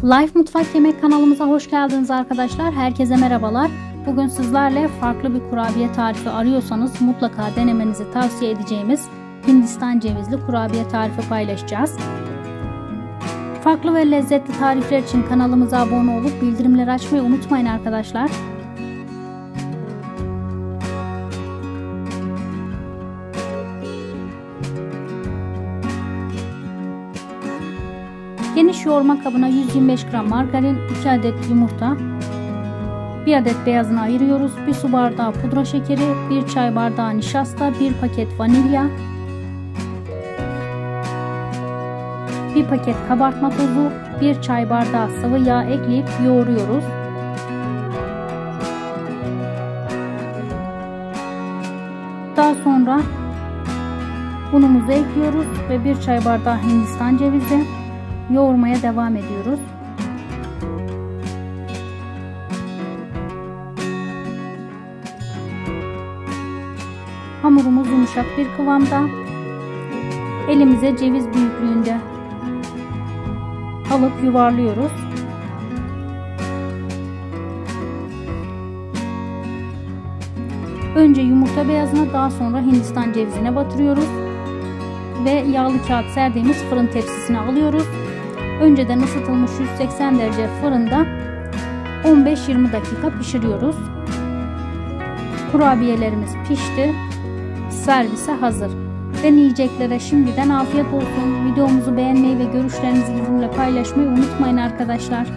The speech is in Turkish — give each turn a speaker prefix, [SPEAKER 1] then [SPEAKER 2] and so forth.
[SPEAKER 1] Life Mutfak Yemek kanalımıza hoş geldiniz arkadaşlar. Herkese merhabalar. Bugün sizlerle farklı bir kurabiye tarifi arıyorsanız mutlaka denemenizi tavsiye edeceğimiz Hindistan cevizli kurabiye tarifi paylaşacağız. Farklı ve lezzetli tarifler için kanalımıza abone olup bildirimleri açmayı unutmayın arkadaşlar. Geniş yoğurma kabına 125 gram margarin, 2 adet yumurta, 1 adet beyazını ayırıyoruz. 1 su bardağı pudra şekeri, 1 çay bardağı nişasta, 1 paket vanilya, 1 paket kabartma tozu, 1 çay bardağı sıvı yağ ekleyip yoğuruyoruz. Daha sonra unumuzu ekliyoruz ve 1 çay bardağı Hindistan cevizi yoğurmaya devam ediyoruz. Hamurumuz yumuşak bir kıvamda. Elimize ceviz büyüklüğünde alıp yuvarlıyoruz. Önce yumurta beyazına, daha sonra Hindistan cevizine batırıyoruz ve yağlı kağıt serdiğimiz fırın tepsisine alıyoruz. Önceden ısıtılmış 180 derece fırında 15-20 dakika pişiriyoruz. Kurabiyelerimiz pişti. Servise hazır. Deneyeceklere şimdiden afiyet olsun. Videomuzu beğenmeyi ve görüşlerinizi bizimle paylaşmayı unutmayın arkadaşlar.